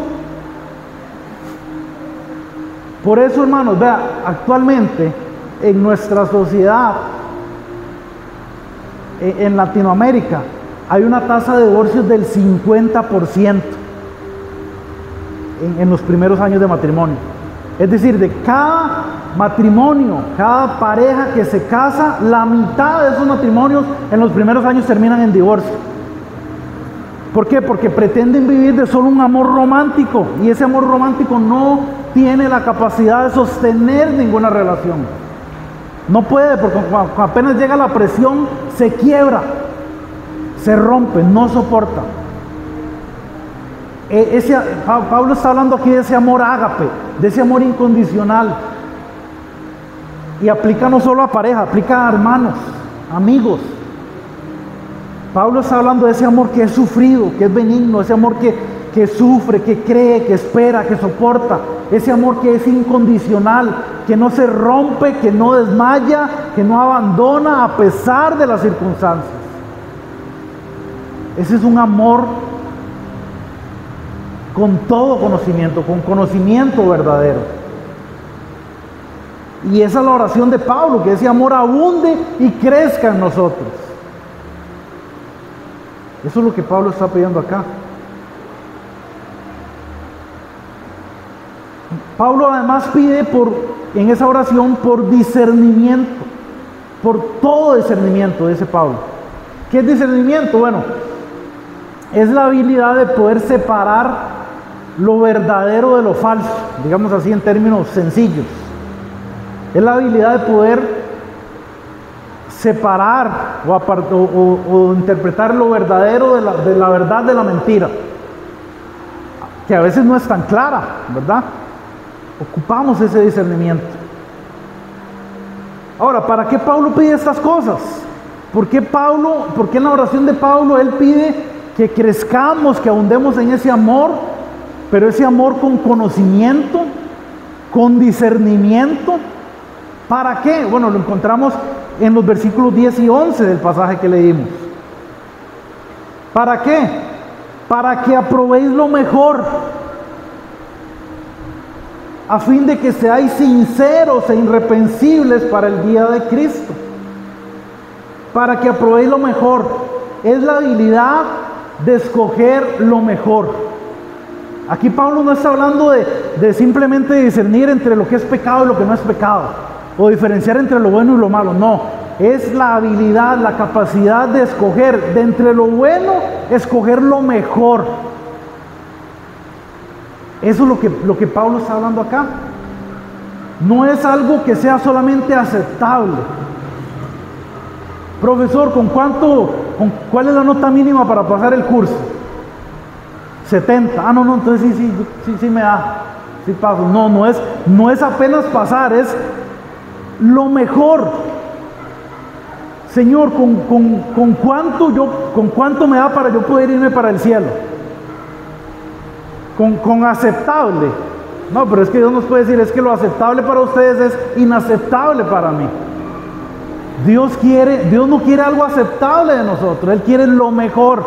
Por eso, hermanos, vea, actualmente en nuestra sociedad, en Latinoamérica, hay una tasa de divorcios del 50% en los primeros años de matrimonio. Es decir, de cada matrimonio, cada pareja que se casa, la mitad de esos matrimonios en los primeros años terminan en divorcio. ¿Por qué? Porque pretenden vivir de solo un amor romántico, y ese amor romántico no tiene la capacidad de sostener ninguna relación. No puede, porque apenas llega la presión, se quiebra, se rompe, no soporta. Pablo está hablando aquí de ese amor ágape, de ese amor incondicional. Y aplica no solo a pareja, aplica a hermanos, amigos. Pablo está hablando de ese amor que es sufrido, que es benigno, ese amor que sufre, que cree, que espera, que soporta. Ese amor que es incondicional, que no se rompe, que no desmaya, que no abandona a pesar de las circunstancias. Ese es un amor con todo conocimiento, con conocimiento verdadero. Y esa es la oración de Pablo, que ese amor abunde y crezca en nosotros. Eso es lo que Pablo está pidiendo acá. Pablo además pide en esa oración por discernimiento, por todo discernimiento, dice Pablo. ¿Qué es discernimiento? Bueno, es la habilidad de poder separar lo verdadero de lo falso, digamos así en términos sencillos. Es la habilidad de poder separar o interpretar lo verdadero de la verdad de la mentira, que a veces no es tan clara, ¿verdad? Ocupamos ese discernimiento. Ahora, ¿para qué Pablo pide estas cosas? ¿Por qué en la oración de Pablo él pide que crezcamos, que abundemos en ese amor, pero ese amor con conocimiento, con discernimiento? ¿Para qué? Bueno, lo encontramos en los versículos 10 y 11 del pasaje que leímos. ¿Para qué? Para que aprobéis lo mejor, a fin de que seáis sinceros e irreprensibles para el día de Cristo. Para que aprobéis lo mejor. Es la habilidad de escoger lo mejor. Aquí Pablo no está hablando de simplemente discernir entre lo que es pecado y lo que no es pecado, o diferenciar entre lo bueno y lo malo. No, es la habilidad, la capacidad de escoger de entre lo bueno, escoger lo mejor. Eso es lo que Pablo está hablando acá. No es algo que sea solamente aceptable. Profesor, ¿cuál es la nota mínima para pasar el curso? 70. No, entonces sí me da. Sí paso. No es apenas pasar, es lo mejor. Señor, ¿con cuánto me da para yo poder irme para el cielo? Con aceptable. No, pero es que Dios nos puede decir, es que lo aceptable para ustedes es inaceptable para mí. Dios no quiere algo aceptable de nosotros, Él quiere lo mejor.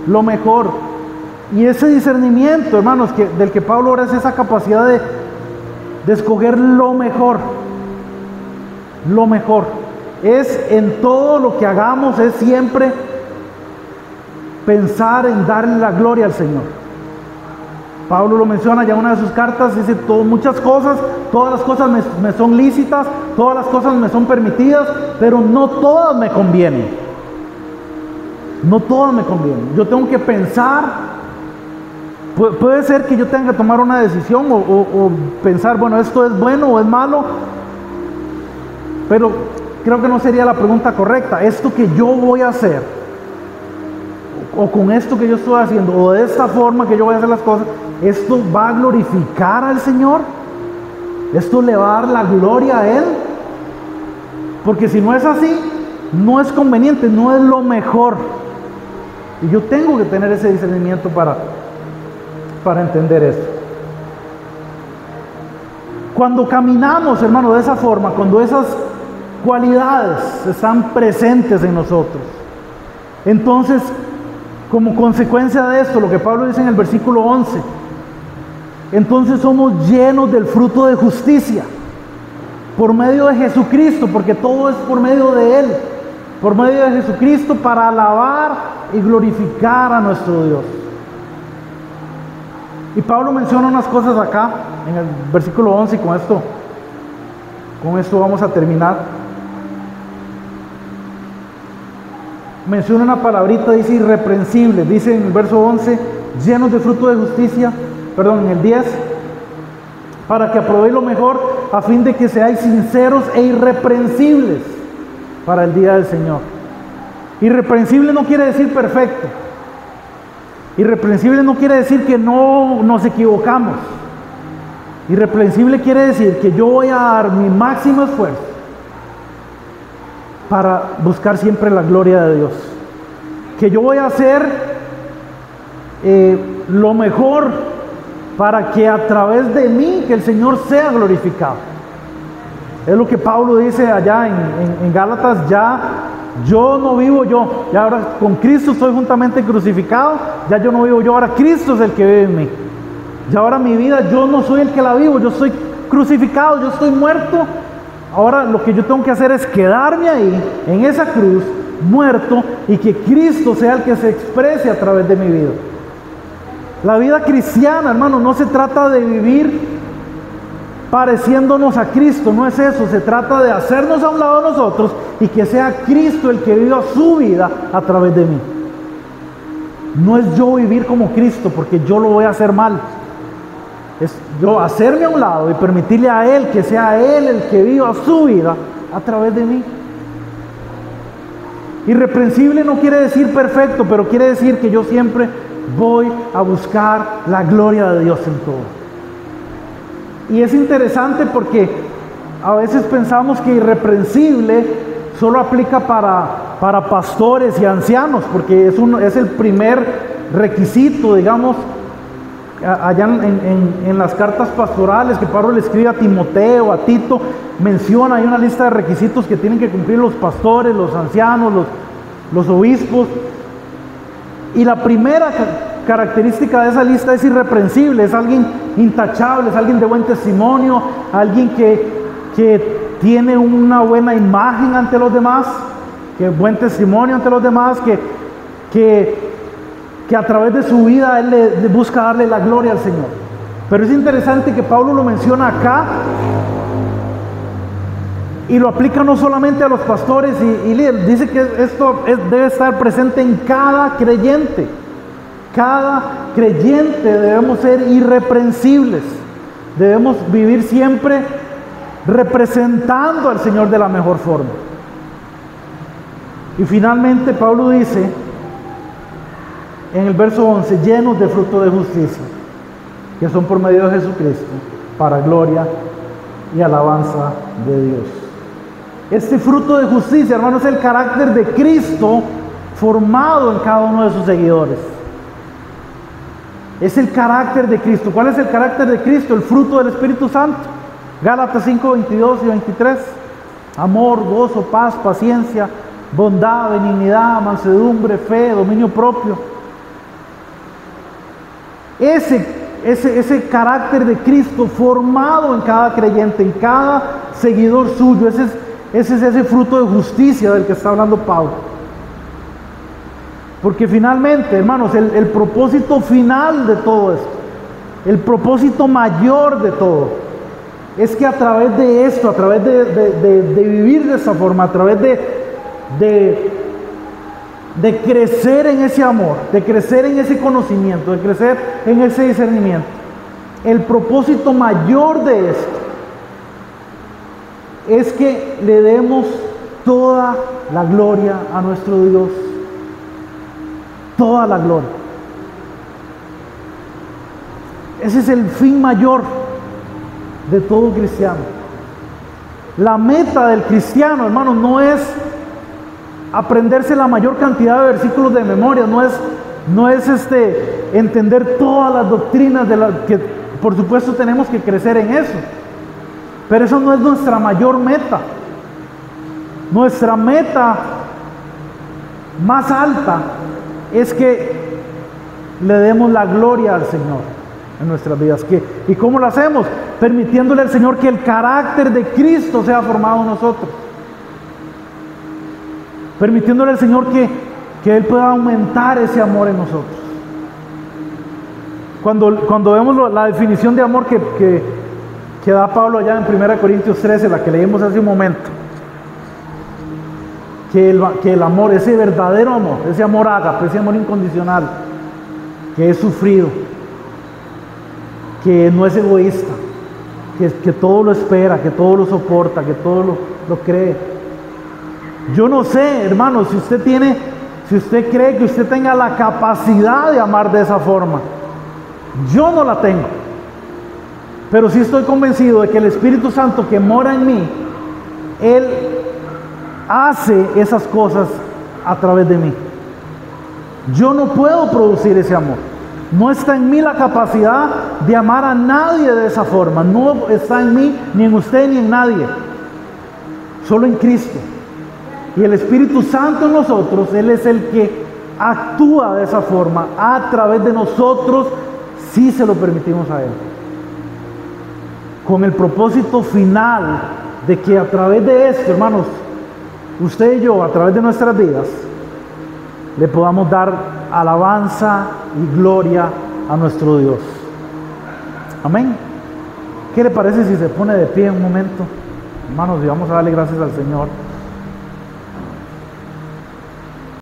Lo mejor. Y ese discernimiento, hermanos, del que Pablo ora, es esa capacidad de escoger lo mejor. Lo mejor. Es en todo lo que hagamos, es siempre pensar en darle la gloria al Señor. Pablo lo menciona ya en una de sus cartas, dice, muchas cosas, todas las cosas me son lícitas, todas las cosas me son permitidas, pero no todas me convienen. No todas me convienen. Yo tengo que pensar, puede ser que yo tenga que tomar una decisión o pensar, bueno, esto es bueno o es malo, pero creo que no sería la pregunta correcta. Esto que yo voy a hacer, o con esto que yo estoy haciendo, o de esta forma que yo voy a hacer las cosas, ¿esto va a glorificar al Señor? ¿Esto le va a dar la gloria a Él? Porque si no es así, no es conveniente, no es lo mejor. Y yo tengo que tener ese discernimiento para entender eso. Cuando caminamos, hermano, de esa forma, cuando esas cualidades están presentes en nosotros, entonces, como consecuencia de esto, lo que Pablo dice en el versículo 11, entonces somos llenos del fruto de justicia por medio de Jesucristo, porque todo es por medio de Él, por medio de Jesucristo, para alabar y glorificar a nuestro Dios. Y Pablo menciona unas cosas acá en el versículo 11, y con esto vamos a terminar. Menciona una palabrita, dice irreprensible, dice en el verso 11, llenos de fruto de justicia, en el 10, para que aprobéis lo mejor, a fin de que seáis sinceros e irreprensibles para el día del Señor. Irreprensible no quiere decir perfecto. Irreprensible no quiere decir que no nos equivocamos. Irreprensible quiere decir que yo voy a dar mi máximo esfuerzo para buscar siempre la gloria de Dios. Que yo voy a hacer lo mejor para que a través de mí, que el Señor sea glorificado. Es lo que Pablo dice allá en Gálatas, ya yo no vivo yo, ya ahora con Cristo estoy juntamente crucificado, ya yo no vivo yo, ahora Cristo es el que vive en mí. Ya ahora mi vida, yo no soy el que la vivo, yo estoy crucificado, yo estoy muerto. Ahora lo que yo tengo que hacer es quedarme ahí, en esa cruz, muerto, y que Cristo sea el que se exprese a través de mi vida. La vida cristiana, hermano, no se trata de vivir pareciéndonos a Cristo, no es eso, se trata de hacernos a un lado de nosotros y que sea Cristo el que viva su vida a través de mí. No es yo vivir como Cristo, porque yo lo voy a hacer mal. Es yo hacerme a un lado y permitirle a Él que sea Él el que viva su vida a través de mí. Irreprensible no quiere decir perfecto, pero quiere decir que yo siempre voy a buscar la gloria de Dios en todo. Y es interesante porque a veces pensamos que irreprensible solo aplica para pastores y ancianos, porque es el primer requisito, digamos, allá en las cartas pastorales que Pablo le escribe a Timoteo, a Tito, menciona, hay una lista de requisitos que tienen que cumplir los pastores, los ancianos, los obispos. Y la primera característica de esa lista es irreprensible, es alguien intachable, es alguien de buen testimonio, alguien que tiene una buena imagen ante los demás, que buen testimonio ante los demás, que a través de su vida él le busca darle la gloria al Señor. Pero es interesante que Pablo lo menciona acá y lo aplica no solamente a los pastores y líderes, dice que esto debe estar presente en cada creyente. Cada creyente debemos ser irreprensibles, debemos vivir siempre representando al Señor de la mejor forma. Y finalmente Pablo dice en el verso 11, llenos de fruto de justicia, que son por medio de Jesucristo, para gloria y alabanza de Dios. Este fruto de justicia, hermano, es el carácter de Cristo formado en cada uno de sus seguidores. Es el carácter de Cristo. ¿Cuál es el carácter de Cristo? El fruto del Espíritu Santo. Gálatas 5, 22 y 23. Amor, gozo, paz, paciencia, bondad, benignidad, mansedumbre, fe, dominio propio. Ese carácter de Cristo formado en cada creyente, en cada seguidor suyo, ese es ese fruto de justicia del que está hablando Pablo. Porque finalmente, hermanos, el propósito final de todo esto, el propósito mayor de todo, es que a través de esto, a través de vivir de esa forma, a través de crecer en ese amor, de crecer en ese conocimiento, de crecer en ese discernimiento, el propósito mayor de esto es que le demos toda la gloria a nuestro Dios. Toda la gloria. Ese es el fin mayor. de todo cristiano. La meta del cristiano, hermanos, no es aprenderse la mayor cantidad de versículos de memoria, no es entender todas las doctrinas que por supuesto tenemos que crecer en eso, pero eso no es nuestra mayor meta. Nuestra meta más alta es que le demos la gloria al Señor en nuestras vidas. ¿Y cómo lo hacemos? Permitiéndole al Señor que el carácter de Cristo sea formado en nosotros. Permitiéndole al Señor que Él pueda aumentar ese amor en nosotros. Cuando vemos la definición de amor que da Pablo allá en 1 Corintios 13, la que leímos hace un momento, que el amor, ese verdadero amor, ese amor ágape, ese amor incondicional, que es sufrido, que no es egoísta, que todo lo espera, que todo lo soporta, que todo lo cree. Yo no sé, hermano, si usted cree que usted tenga la capacidad de amar de esa forma. Yo no la tengo, pero sí estoy convencido de que el Espíritu Santo que mora en mí, Él hace esas cosas a través de mí. Yo no puedo producir ese amor. No está en mí la capacidad de amar a nadie de esa forma. No está en mí, ni en usted, ni en nadie. Solo en Cristo. Y el Espíritu Santo en nosotros, Él es el que actúa de esa forma a través de nosotros, si se lo permitimos a Él. Con el propósito final de que a través de esto, hermanos, usted y yo, a través de nuestras vidas, le podamos dar alabanza y gloria a nuestro Dios. Amén. ¿Qué le parece si se pone de pie un momento? Hermanos, y vamos a darle gracias al Señor.